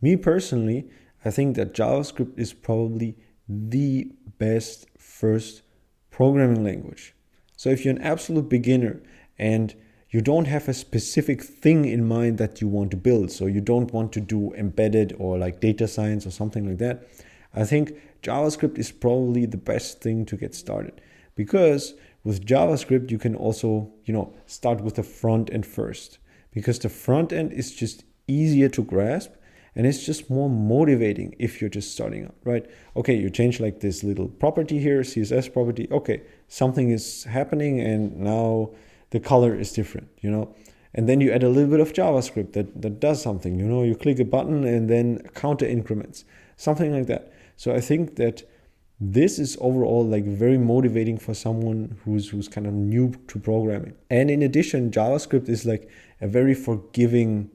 Me personally, I think that JavaScript is probably the best first programming language. So if you're an absolute beginner and you don't have a specific thing in mind that you want to build, so you don't want to do embedded or like data science or something like that, I think JavaScript is probably the best thing to get started. Because with JavaScript, you can also, start with the front end first, because the front end is just easier to grasp and it's just more motivating if you're just starting out, right? Okay, you change like this little property here, CSS property. Okay, something is happening and now the color is different, And then you add a little bit of JavaScript that does something, you click a button and then counter increments, something like that. So I think that this is overall like very motivating for someone who's kind of new to programming. And in addition, JavaScript is like a very forgiving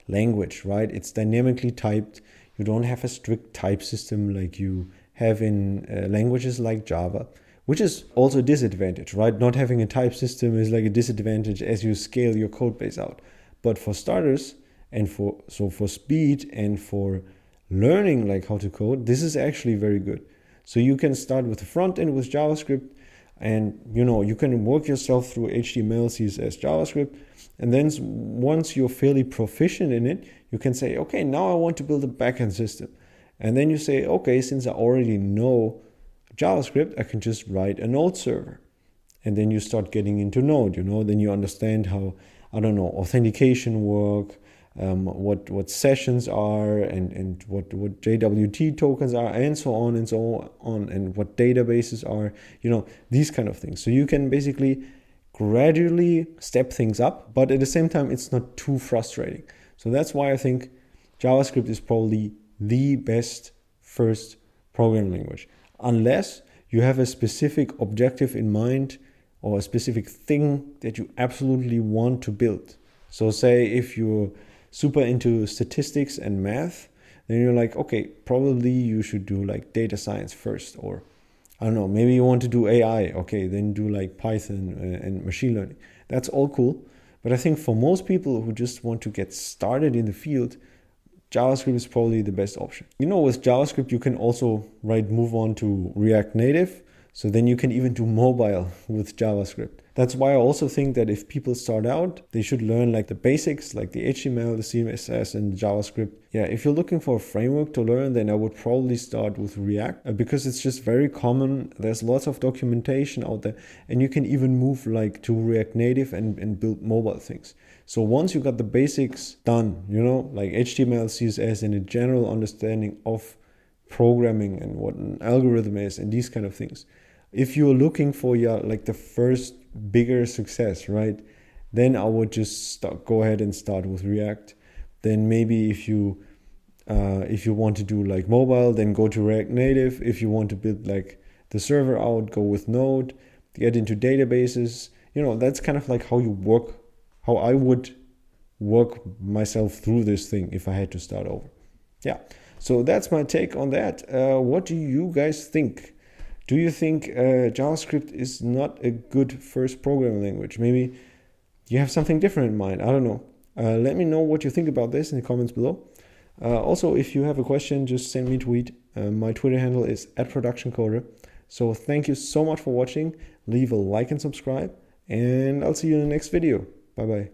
language, right? It's dynamically typed. You don't have a strict type system like you have in languages like Java, which is also a disadvantage, right? Not having a type system is like a disadvantage as you scale your code base out. But for starters and for speed and for learning like how to code, this is actually very good. So you can start with the front end with JavaScript and you can work yourself through HTML, CSS, JavaScript. And then once you're fairly proficient in it, you can say, okay, now I want to build a backend system. And then you say, okay, since I already know JavaScript, I can just write a Node server. And then you start getting into Node, then you understand how, authentication work, what sessions are and what JWT tokens are and so on and what databases are, these kind of things. So you can basically gradually step things up, but at the same time, it's not too frustrating. So that's why I think JavaScript is probably the best first programming language, unless you have a specific objective in mind or a specific thing that you absolutely want to build. So say if you're super into statistics and math, then you're like, okay, probably you should do like data science first, or I don't know, maybe you want to do AI. Okay, then do like Python and machine learning. That's all cool. But I think for most people who just want to get started in the field, JavaScript is probably the best option. With JavaScript, you can also move on to React Native. So then you can even do mobile with JavaScript. That's why I also think that if people start out, they should learn like the basics, like the HTML, the CSS, and JavaScript. Yeah, if you're looking for a framework to learn, then I would probably start with React because it's just very common. There's lots of documentation out there, and you can even move like to React Native and build mobile things. So once you got the basics done, like HTML, CSS, and a general understanding of programming and what an algorithm is and these kind of things. If you're looking for the first bigger success, right, then I would just go ahead and start with React. Then maybe if you want to do like mobile, then go to React Native. If you want to build like the server out, go with Node. Get into databases. That's kind of like how I would work myself through this thing if I had to start over. Yeah. So that's my take on that. What do you guys think? Do you think JavaScript is not a good first programming language? Maybe you have something different in mind. I don't know. Let me know what you think about this in the comments below. Also, if you have a question, just send me a tweet. My Twitter handle is @productioncoder. So thank you so much for watching. Leave a like and subscribe, and I'll see you in the next video. Bye-bye.